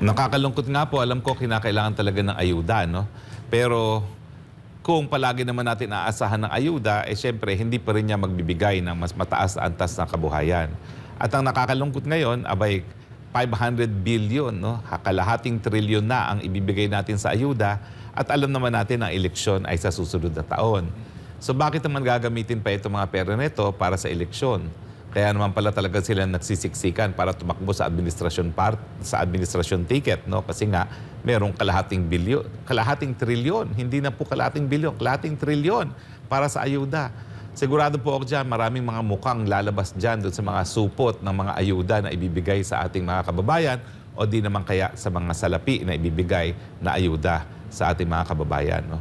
Nakakalungkot nga po, alam ko kinakailangan talaga ng ayuda, no? Pero kung palagi naman natin aasahan ng ayuda, syempre hindi pa rin niya magbibigay ng mas mataas na antas ng kabuhayan. At ang nakakalungkot ngayon, abay 500 billion, no? Kalahating trilyon na ang ibibigay natin sa ayuda at alam naman natin ang eleksyon ay sa susunod na taon. So bakit naman gagamitin pa itong mga pera nito para sa eleksyon? Kaya naman pala talaga sila nagsisiksikan para tumakbo sa administrasyon ticket, no? Kasi nga merong kalahating trilyon, hindi na po kalahating bilyon, kalahating trilyon para sa ayuda. Sigurado po ako dyan, maraming mga mukhang lalabas dyan doon sa mga supot ng mga ayuda na ibibigay sa ating mga kababayan o di naman kaya sa mga salapi na ibibigay na ayuda sa ating mga kababayan, no?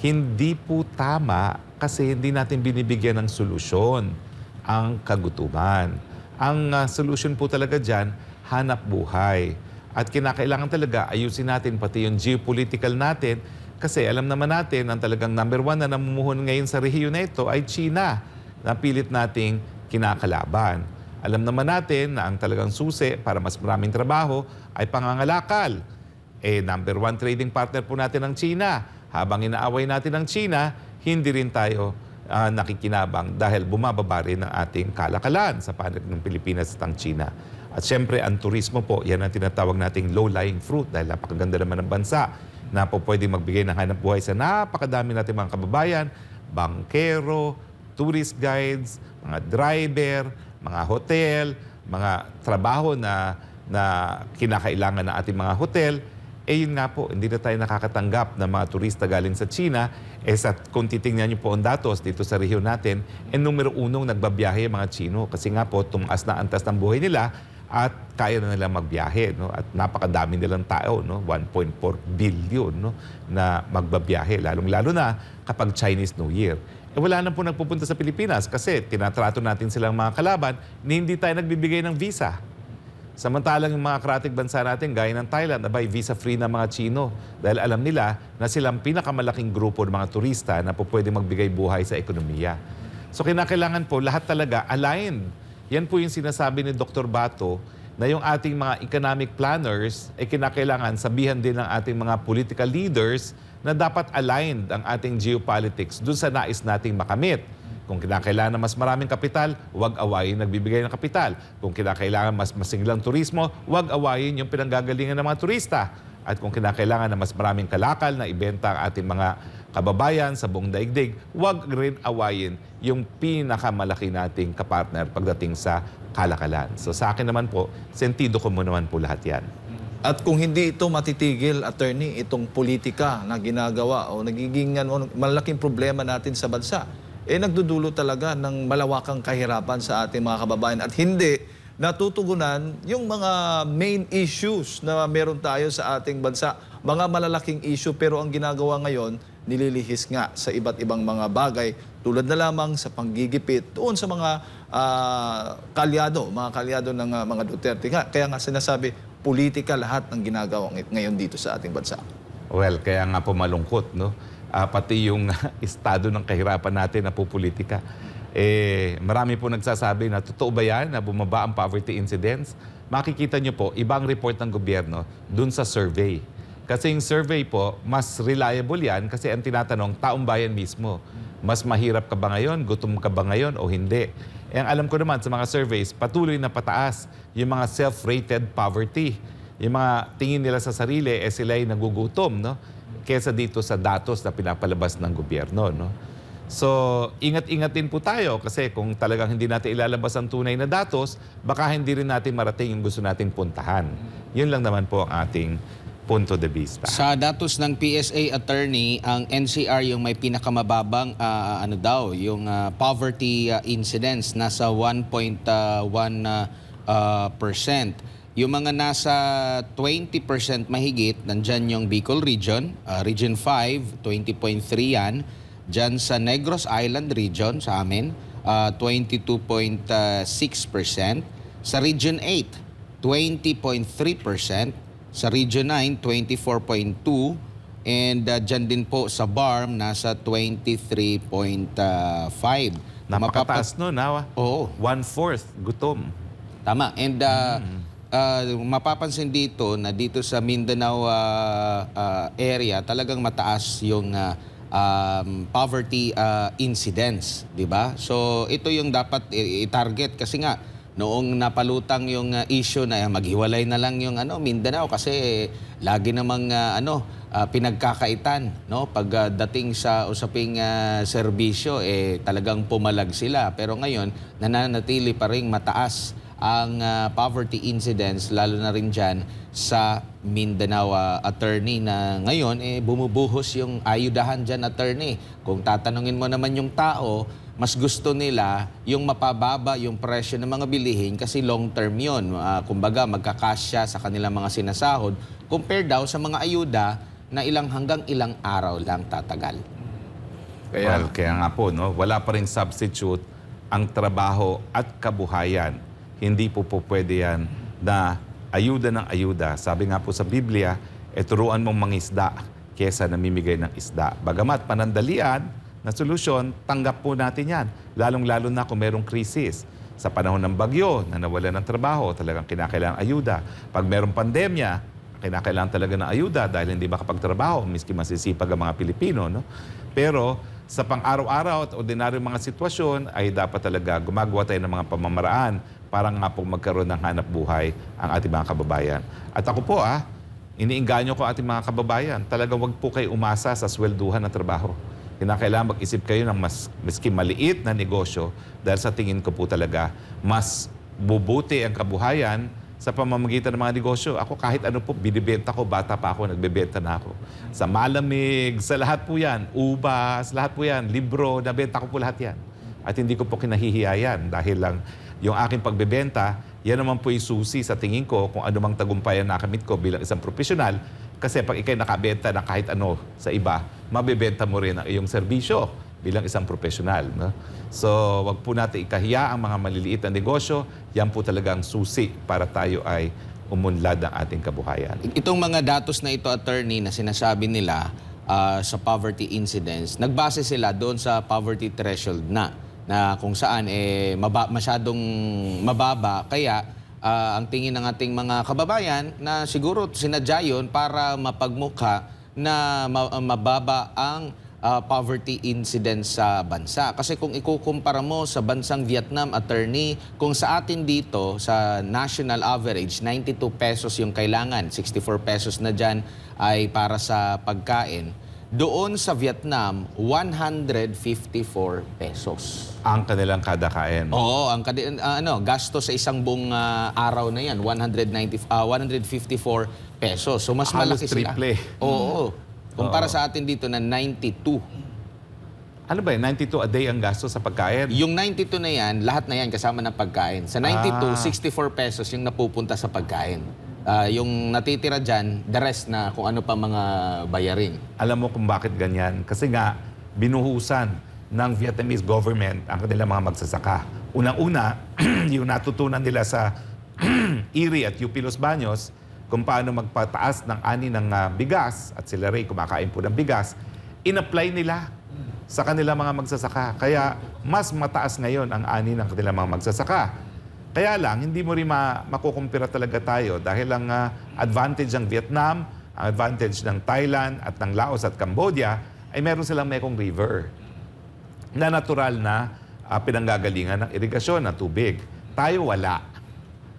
Hindi po tama kasi hindi natin binibigyan ng solusyon ang kagutuman. Ang solution po talaga dyan, hanap buhay. At kinakailangan talaga ayusin natin pati yung geopolitical natin kasi alam naman natin ang talagang number one na namumuhon ngayon sa rehiyon na ito ay China na pilit nating kinakalaban. Alam naman natin na ang talagang susi para mas maraming trabaho ay pangangalakal. Number one trading partner po natin ang China. Habang inaaway natin ang China, hindi rin tayo nakikinabang dahil bumababa rin ang ating kalakalan sa panig ng Pilipinas at ang China. At syempre, ang turismo po, yan ang tinatawag nating low-lying fruit dahil napakaganda naman ng bansa na po pwede magbigay ng hanap buhay sa napakadami nating mga kababayan, bankero, tourist guides, mga driver, mga hotel, mga trabaho na kinakailangan ng ating mga hotel. Yun nga po, hindi na tayo nakakatanggap ng mga turista galing sa China. Kung titingnan niyo po ang datos dito sa rehiyon natin, numero unong nagbabiyahe ang mga Chino. Kasi nga po, tumaas na antas ng buhay nila at kaya na nilang magbiyahe, no? At napakadami nilang tao, no? 1.4 billion, no? Na magbabiyahe, lalong-lalo na kapag Chinese New Year. Wala na po nagpupunta sa Pilipinas kasi tinatrato natin silang mga kalaban na hindi tayo nagbibigay ng visa. Samantalang yung mga karatig bansa natin, gaya ng Thailand, abay visa-free na mga Chino. Dahil alam nila na silang pinakamalaking grupo ng mga turista na po pwede magbigay buhay sa ekonomiya. So kinakailangan po lahat talaga aligned. Yan po yung sinasabi ni Dr. Bato na yung ating mga economic planners ay kinakailangan sabihan din ng ating mga political leaders na dapat aligned ang ating geopolitics dun sa nais nating makamit. Kung kinakailangan mas maraming kapital, huwag awayin nagbibigay ng kapital. Kung kinakailangan mas masinglang turismo, huwag awayin yung pinanggagalingan ng mga turista. At kung kinakailangan na mas maraming kalakal na ibenta ang ating mga kababayan sa buong daigdig, huwag rin awayin yung pinakamalaki nating kapartner pagdating sa kalakalan. So sa akin naman po, sentido ko mo naman po lahat yan. At kung hindi ito matitigil, attorney, itong politika na ginagawa o nagiging malaking problema natin sa bansa, nagdudulo talaga ng malawakang kahirapan sa ating mga kababayan at hindi natutugunan yung mga main issues na meron tayo sa ating bansa. Mga malalaking issue pero ang ginagawa ngayon, nililihis nga sa iba't ibang mga bagay tulad na lamang sa panggigipit doon sa mga mga kalyado ng mga Duterte. Kaya nga sinasabi, politika lahat ng ginagawa ngayon dito sa ating bansa. Well, kaya nga po malungkot, no? Pati yung estado ng kahirapan natin na po politika. Marami po nagsasabi na totoo ba yan na bumaba ang poverty incidence? Makikita nyo po, ibang report ng gobyerno dun sa survey. Kasi yung survey po, mas reliable yan kasi ang tinatanong, taong bayan mismo. Mas mahirap ka ba ngayon? Gutom ka ba ngayon o hindi? Ang alam ko naman sa mga surveys, patuloy na pataas yung mga self-rated poverty. Yung mga tingin nila sa sarili, sila ay nagugutom, no? Kesa dito sa datos na pinapalabas ng gobyerno, no? So, ingat-ingat din po tayo kasi kung talagang hindi natin ilalabas ang tunay na datos, baka hindi rin natin marating yung gusto nating puntahan. Yun lang naman po ang ating punto de vista. Sa datos ng PSA attorney, ang NCR yung may pinakamababang yung poverty incidence nasa 1.1%. Yung mga nasa 20% mahigit, nandyan yung Bicol Region, Region 5, 20.3 yan. Dyan sa Negros Island Region, sa amin, 22.6%. Sa Region 8, 20.3%. Sa Region 9, 24.2%. And dyan din po sa BARM, nasa 23.5%. Napakataas nun, Oo. 1/4 gutom. Tama. And mapapansin dito na dito sa Mindanao area talagang mataas yung poverty incidence, 'di ba? So ito yung dapat i-target kasi nga noong napalutang yung issue na maghiwalay na lang yung Mindanao kasi lagi namang pinagkakaitan, no? Pagdating sa usaping serbisyo talagang pumalag sila, pero ngayon nananatili pa ring mataas ang poverty incidence, lalo na rin dyan sa Mindanao, attorney, na ngayon bumubuhos yung ayudahan dyan, attorney. Kung tatanungin mo naman yung tao, mas gusto nila yung mapababa yung presyo ng mga bilihin kasi long term yun. Kumbaga magkakasya sa kanilang mga sinasahod compare daw sa mga ayuda na hanggang ilang araw lang tatagal. Kaya nga po, no, wala pa rin substitute ang trabaho at kabuhayan. Hindi po pwede yan na ayuda ng ayuda. Sabi nga po sa Biblia, turuan mong mangisda kesa namimigay ng isda. Bagamat panandalian na solusyon, tanggap po natin yan. Lalong-lalo na kung merong krisis. Sa panahon ng bagyo, na nawala ng trabaho, talagang kinakailangan ayuda. Pag merong pandemya, kinakailangan talaga ng ayuda dahil hindi makapagtrabaho, miski masisipag ang mga Pilipino. No? Pero sa pang-araw-araw at ordinaryong mga sitwasyon ay dapat talaga gumagawa tayo ng mga pamamaraan para nga po magkaroon ng hanap buhay ang ating mga kababayan. At ako po iniinganyo ko ating mga kababayan, talagang wag po kayo umasa sa swelduhan ng trabaho. Kinakailangan mag-isip kayo ng miski maliit na negosyo dahil sa tingin ko po talaga mas bubuti ang kabuhayan sa pamamagitan ng mga negosyo. Ako kahit ano po, binibenta ko, bata pa ako, nagbebenta na ako. Sa malamig, sa lahat po yan, ubas, lahat po yan, libro, nabenta ko po lahat yan. At hindi ko po kinahihiyayan dahil lang yung aking pagbebenta, yan naman po yung susi sa tingin ko kung ano mang tagumpayan nakamit ko bilang isang profesional. Kasi pag ikay nakabenta ng kahit ano sa iba, mabebenta mo rin ang iyong serbisyo bilang isang profesional. No? So, wag po natin ikahiya ang mga maliliit na negosyo. Yan po talagang susi para tayo ay umunlad ang ating kabuhayan. Itong mga datos na ito, attorney, na sinasabi nila sa poverty incidence, nagbase sila doon sa poverty threshold na kung saan masyadong mababa. Kaya ang tingin ng ating mga kababayan na siguro sinadya yun para mapagmukha na mababa ang poverty incidence sa bansa. Kasi kung ikukumpara mo sa bansang Vietnam, attorney, kung sa atin dito, sa national average, 92 pesos yung kailangan, 64 pesos na dyan ay para sa pagkain. Doon sa Vietnam, 154 pesos. Ang kanilang kada kain. Oo, ang gasto sa isang buong araw na yan, 154 pesos. So mas Halos malaki sila. triple. Oo. Kumpara sa atin dito na 92. Ano ba 92 a day ang gasto sa pagkain? Yung 92 na yan, lahat na yan kasama ng pagkain. Sa 92, 64 pesos yung napupunta sa pagkain. Yung natitira dyan, the rest na kung ano pa mga bayarin. Alam mo kung bakit ganyan? Kasi nga, binuhusan ng Vietnamese government ang kanilang mga magsasaka. Unang-una, yung natutunan nila sa Erie at UP Los Baños, kung paano magpataas ng ani ng bigas, at sila rin kumakain po ng bigas, in-apply nila sa kanilang mga magsasaka. Kaya mas mataas ngayon ang ani ng kanilang mga magsasaka. Kaya lang, hindi mo rin makukumpira talaga tayo dahil ang advantage ng Vietnam, ang advantage ng Thailand at ng Laos at Cambodia ay meron silang Mekong River na natural na pinanggagalingan ng irigasyon na tubig. Tayo wala.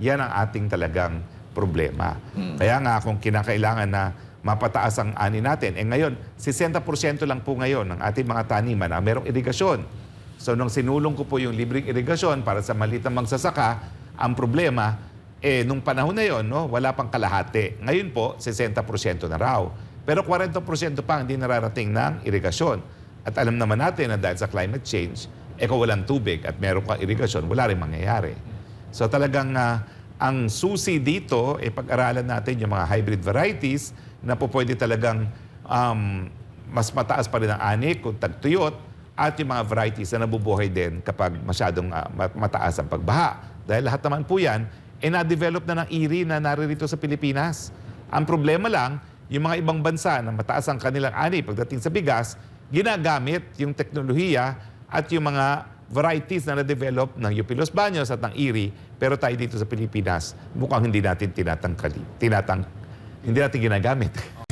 Yan ang ating talagang problema. Kaya nga kung kinakailangan na mapataas ang ani natin, ngayon, 60% lang po ngayon ng ating mga taniman na merong irigasyon. So nung sinulong ko po yung libreng irigasyon para sa maliit na magsasaka, ang problema, nung panahon na yon, no, wala pang kalahati. Ngayon po, 60% na raw. Pero 40% pa hindi nararating ng irigasyon. At alam naman natin na dahil sa climate change, kung walang tubig at meron kang irigasyon, wala rin mangyayari. So talagang ang susi dito, pag-aralan natin yung mga hybrid varieties na po pwede talagang mas mataas pa rin ang ani kung tagtuyot, at yung mga varieties na nabubuhay din kapag masyadong mataas ang pagbaha. Dahil lahat naman po yan, na-develop na ng IRRI na naririto sa Pilipinas. Ang problema lang, yung mga ibang bansa na mataas ang kanilang ani pagdating sa bigas, ginagamit yung teknolohiya at yung mga varieties na na-develop ng UP Los Baños at ng Erie, pero tayo dito sa Pilipinas, mukhang hindi natin hindi natin ginagamit.